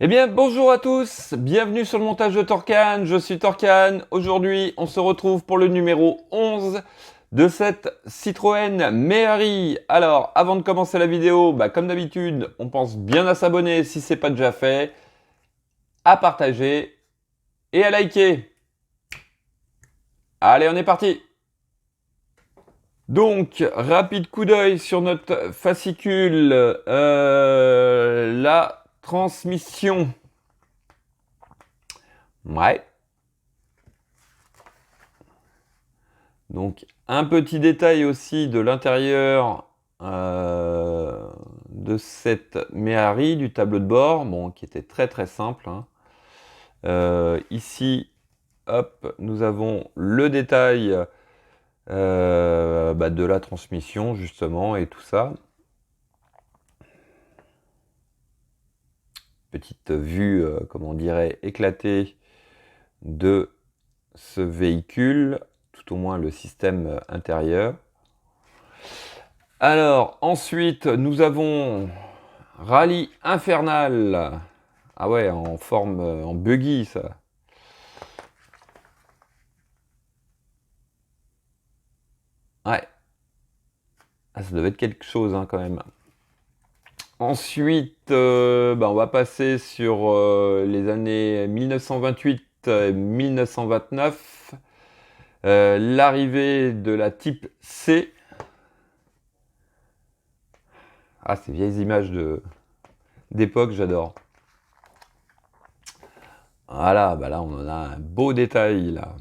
bien, bonjour à tous, bienvenue sur le montage de Torcan, je suis Torcan. Aujourd'hui, on se retrouve pour le numéro 11 de cette Citroën Méhari. Alors, avant de commencer la vidéo, comme d'habitude, on pense bien à s'abonner si ce n'est pas déjà fait, à partager et à liker. Allez, on est parti! Donc, rapide coup d'œil sur notre fascicule, la transmission. Ouais. Donc, un petit détail aussi de l'intérieur de cette Méhari, du tableau de bord, bon, qui était très très simple. Ici, hop, nous avons le détail de la transmission, justement, et tout ça. Petite vue, comment on dirait, éclatée de ce véhicule, tout au moins le système intérieur. Alors, ensuite, nous avons Rallye Infernal. Ah ouais, en forme, en buggy, ça. Ouais. Ah, ça devait être quelque chose, quand même. Ensuite, on va passer sur les années 1928 et 1929. L'arrivée de la Type C. Ah, ces vieilles images d'époque, j'adore. Voilà, là, on en a un beau détail, là.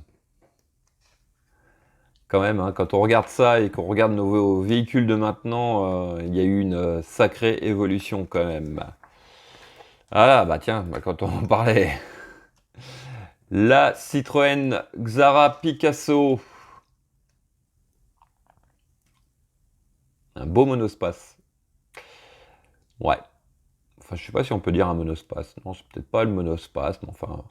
Quand même, quand on regarde ça et qu'on regarde nos véhicules de maintenant, il y a eu une sacrée évolution, quand même. Voilà, tiens, quand on parlait... La Citroën Xara Picasso. Un beau monospace. Ouais. Enfin, je sais pas si on peut dire un monospace. Non, c'est peut-être pas le monospace, mais enfin...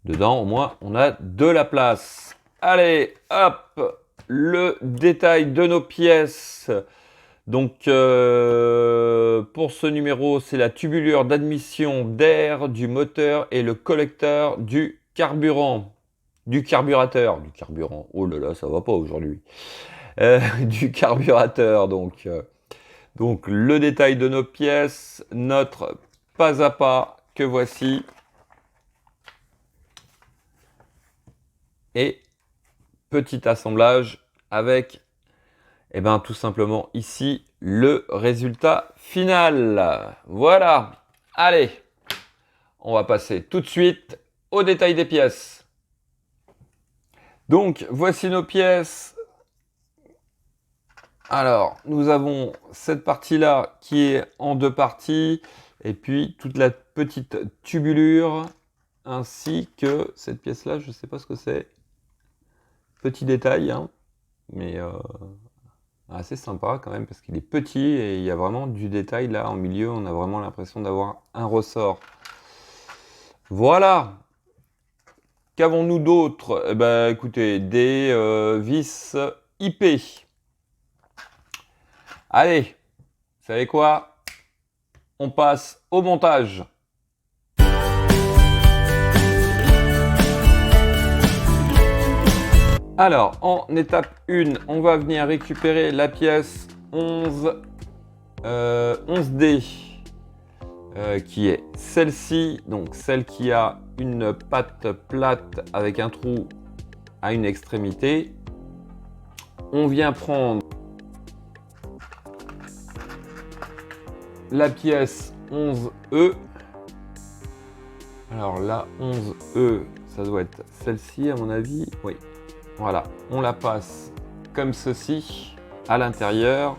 Dedans, au moins, on a de la place. Allez, hop, le détail de nos pièces. Donc, pour ce numéro, c'est la tubulure d'admission d'air du moteur et le collecteur du carburant. Du carburateur. Du carburant. Oh là là, ça va pas aujourd'hui. Du carburateur, donc. Donc, le détail de nos pièces. Notre pas à pas que voici. Et petit assemblage avec, tout simplement ici, le résultat final. Voilà. Allez, on va passer tout de suite au détail des pièces. Donc, voici nos pièces. Alors, nous avons cette partie-là qui est en deux parties, et puis toute la petite tubulure, ainsi que cette pièce-là, je ne sais pas ce que c'est. Petit détail, mais assez sympa quand même, parce qu'il est petit et il y a vraiment du détail là en milieu. On a vraiment l'impression d'avoir un ressort. Voilà. Qu'avons-nous d'autre? Écoutez, des vis IP. Allez, vous savez quoi? On passe au montage. Alors, en étape 1, on va venir récupérer la pièce 11D, qui est celle-ci, donc celle qui a une patte plate avec un trou à une extrémité. On vient prendre la pièce 11E. Alors la 11E, ça doit être celle-ci à mon avis, oui. Voilà, on la passe comme ceci à l'intérieur.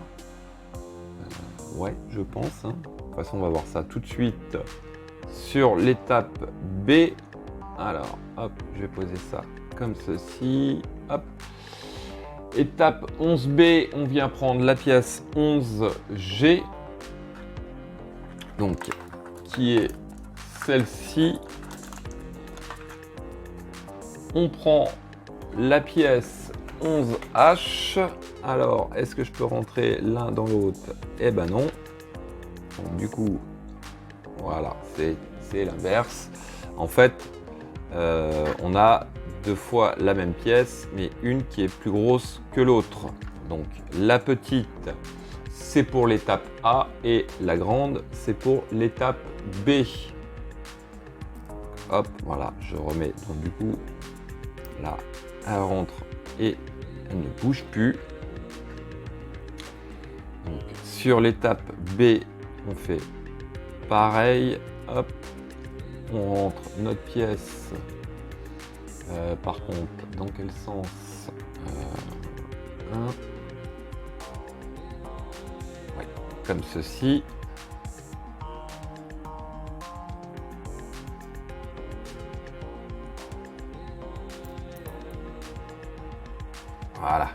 Ouais, je pense. De toute façon, on va voir ça tout de suite sur l'étape B. Alors, hop, je vais poser ça comme ceci. Hop. Étape 11B, on vient prendre la pièce 11G. Donc, qui est celle-ci. On prend la pièce 11H. Alors, est-ce que je peux rentrer l'un dans l'autre? Eh ben non. Donc, du coup, voilà, c'est c'est l'inverse. En fait, on a deux fois la même pièce, mais une qui est plus grosse que l'autre. Donc la petite, c'est pour l'étape A et la grande, c'est pour l'étape B. Hop, voilà, je remets. Donc du coup, là, elle rentre et elle ne bouge plus. Donc, sur l'étape B, on fait pareil. Hop, on rentre notre pièce. Par contre, dans quel sens ouais, comme ceci. Voilà.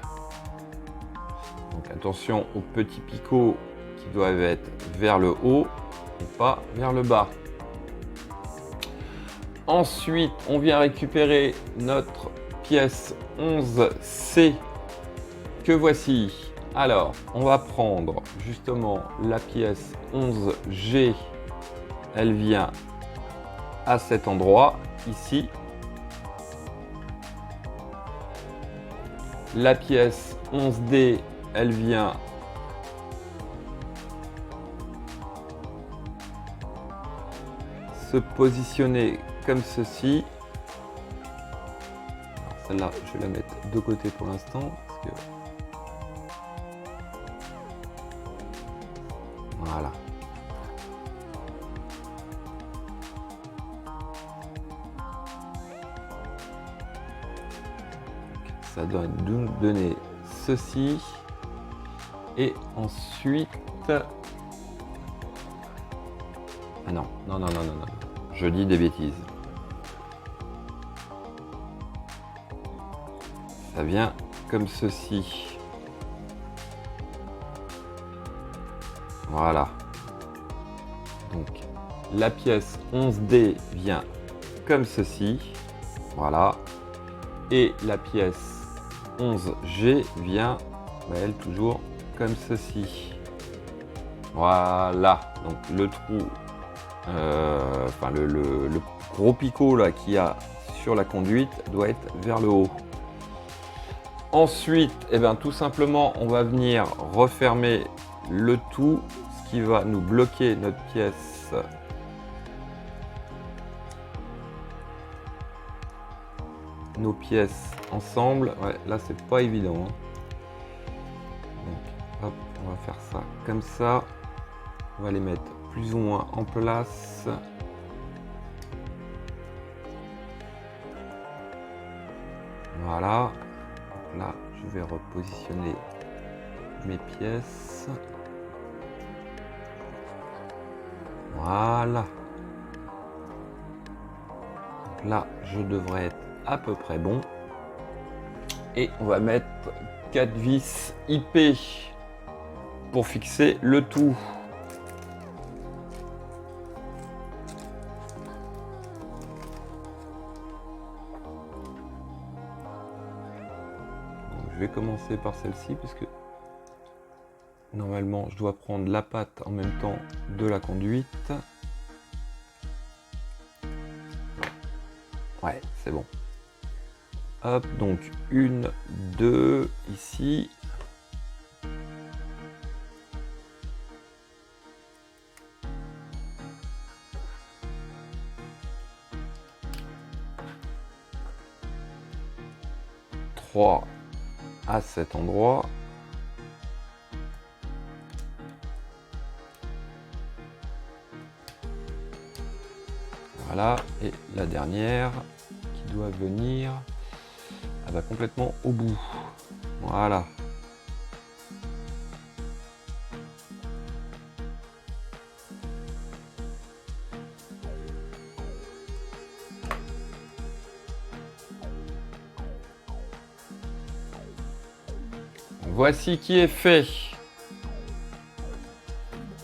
Donc attention aux petits picots qui doivent être vers le haut et pas vers le bas. Ensuite, on vient récupérer notre pièce 11C que voici. Alors, on va prendre justement la pièce 11G. Elle vient à cet endroit, ici. La pièce 11D, elle vient se positionner comme ceci. Celle-là, je vais la mettre de côté pour l'instant. Voilà. Ça doit nous donner ceci. Et ensuite... Ah non, non, non, non, non, non. Je dis des bêtises. Ça vient comme ceci. Voilà. Donc, la pièce 11D vient comme ceci. Voilà. Et la pièce 11G vient, elle, toujours comme ceci. Voilà. Donc, le trou... enfin le gros picot là qu'il y a sur la conduite doit être vers le haut. Ensuite, tout simplement, on va venir refermer le tout, ce qui va nous bloquer notre pièce. Nos pièces ensemble. Ouais, là, c'est pas évident. Hein. Donc, hop, on va faire ça comme ça. On va les mettre plus ou moins en place. Voilà. Donc là, je vais repositionner mes pièces. Voilà. Donc là, je devrais être à peu près bon. Et on va mettre 4 vis IP pour fixer le tout. Je vais commencer par celle-ci puisque normalement je dois prendre la patte en même temps de la conduite. Ouais, c'est bon. Hop, donc 1, 2 ici. À cet endroit. Voilà, et la dernière qui doit venir complètement au bout. Voilà. Voici qui est fait.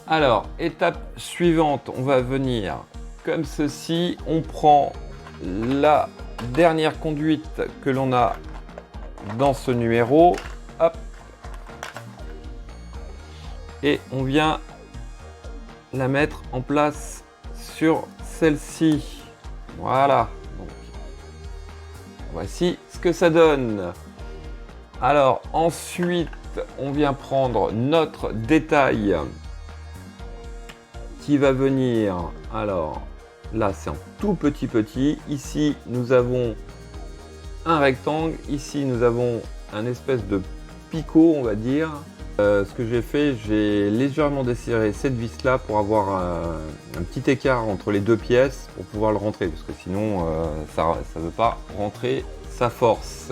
Alors, étape suivante, on va venir comme ceci. On prend la dernière conduite que l'on a dans ce numéro. Hop. Et on vient la mettre en place sur celle-ci. Voilà. Donc, voici ce que ça donne. Alors ensuite, on vient prendre notre détail qui va venir. Alors là, c'est en tout petit. Ici, nous avons un rectangle. Ici, nous avons un espèce de picot, on va dire. Ce que j'ai fait, j'ai légèrement desserré cette vis là pour avoir un petit écart entre les deux pièces pour pouvoir le rentrer, parce que sinon ça ne veut pas rentrer sa force.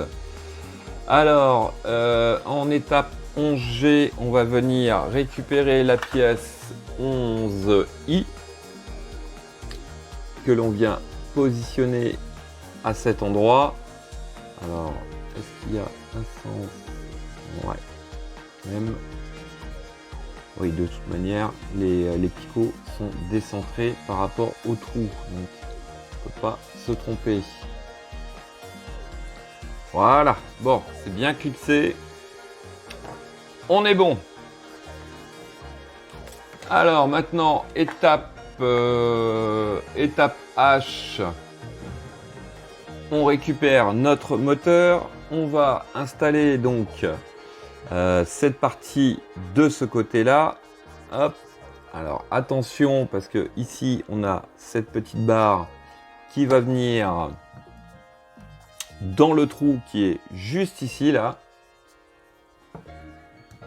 Alors en étape 11G, on va venir récupérer la pièce 11I que l'on vient positionner à cet endroit. Alors, est-ce qu'il y a un sens? Ouais. Même. Oui, de toute manière, les picots sont décentrés par rapport au trou. Donc, on ne peut pas se tromper. Voilà. Bon, c'est bien clipsé. On est bon. Alors, maintenant, étape H. On récupère notre moteur. On va installer donc cette partie de ce côté-là. Hop. Alors attention, parce que ici on a cette petite barre qui va venir dans le trou qui est juste ici là.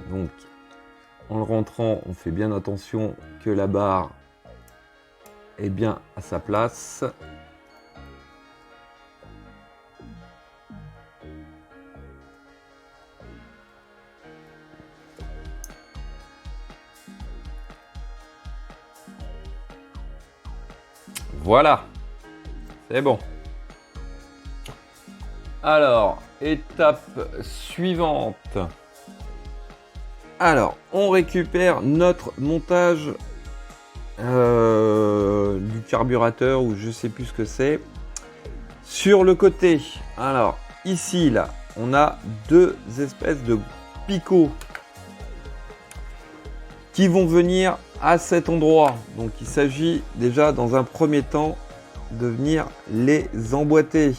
Donc en le rentrant, on fait bien attention que la barre est bien à sa place. Voilà, c'est bon. Alors, étape suivante. Alors, on récupère notre montage du carburateur, ou je sais plus ce que c'est. Sur le côté, alors ici, là, on a deux espèces de picots qui vont venir à cet endroit. Donc il s'agit déjà dans un premier temps de venir les emboîter.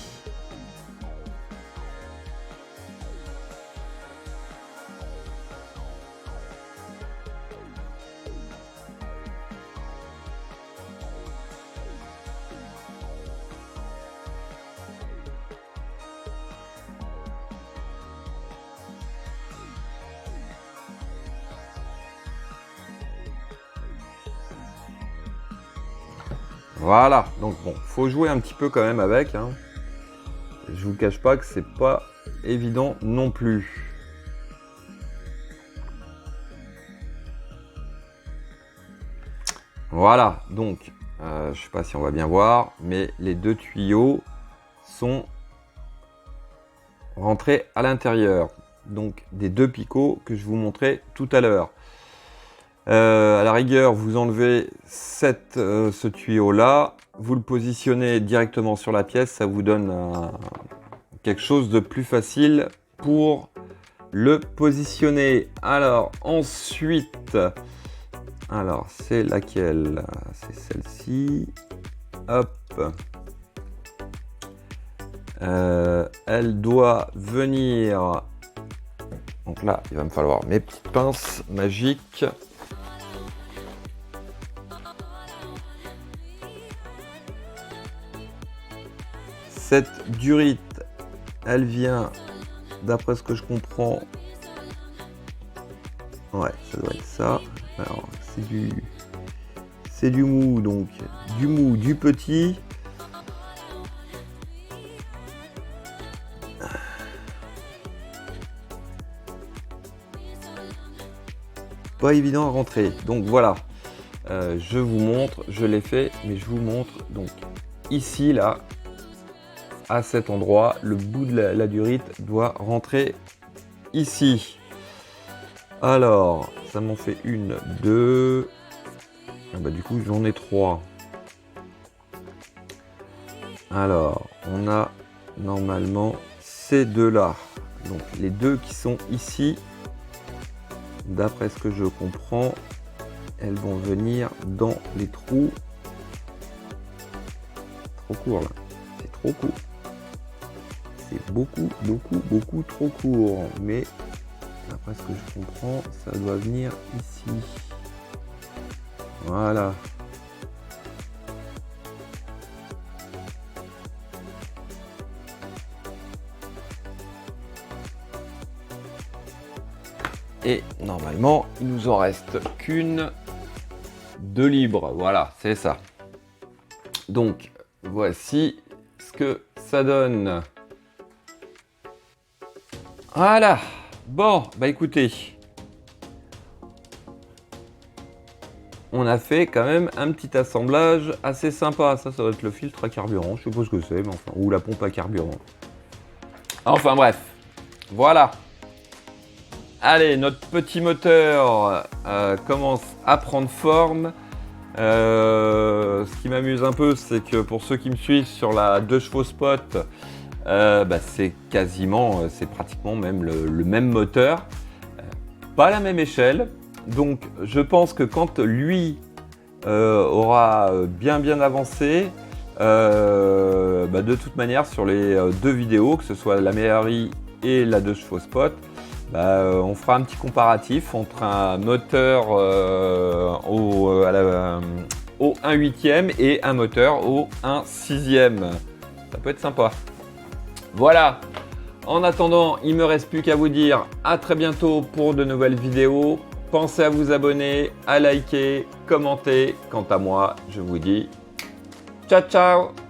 Voilà, donc bon, faut jouer un petit peu quand même avec, hein. Je vous cache pas que c'est pas évident non plus. Voilà, donc je sais pas si on va bien voir, mais les deux tuyaux sont rentrés à l'intérieur, donc des deux picots que je vous montrais tout à l'heure. À la rigueur, vous enlevez ce tuyau là, vous le positionnez directement sur la pièce, ça vous donne quelque chose de plus facile pour le positionner. Alors ensuite, alors c'est laquelle? C'est celle-ci. Hop. Elle doit venir. Donc là, il va me falloir mes petites pinces magiques. Cette durite, elle vient, d'après ce que je comprends, ouais, ça doit être ça. Alors, c'est du mou, donc du mou, du petit. Pas évident à rentrer. Donc voilà, je vous montre, je l'ai fait, mais je vous montre. Donc ici, là, à cet endroit, le bout de la durite doit rentrer ici. Alors, ça m'en fait une, deux. Ah bah, du coup, j'en ai trois. Alors, on a normalement ces deux-là. Donc, les deux qui sont ici, d'après ce que je comprends, elles vont venir dans les trous. trop court là. C'est trop court. C'est beaucoup trop court. Mais d'après ce que je comprends, ça doit venir ici. Voilà. Et normalement, il nous en reste qu'une de libre. Voilà, c'est ça. Donc, voici ce que ça donne. Voilà. Bon, bah écoutez. On a fait quand même un petit assemblage assez sympa. Ça doit être le filtre à carburant. Je sais pas ce que c'est, mais enfin, ou la pompe à carburant. Enfin bref. Voilà. Allez, notre petit moteur commence à prendre forme. Ce qui m'amuse un peu, c'est que pour ceux qui me suivent sur la 2 chevaux spot, c'est pratiquement même le même moteur. Pas la même échelle. Donc je pense que quand lui aura bien avancé, de toute manière sur les deux vidéos, que ce soit la Méhari et la 2 chevaux spot, on fera un petit comparatif entre un moteur au 1/8e et un moteur au 1/6e. Ça peut être sympa. Voilà. En attendant, il ne me reste plus qu'à vous dire à très bientôt pour de nouvelles vidéos. Pensez à vous abonner, à liker, commenter. Quant à moi, je vous dis ciao ciao.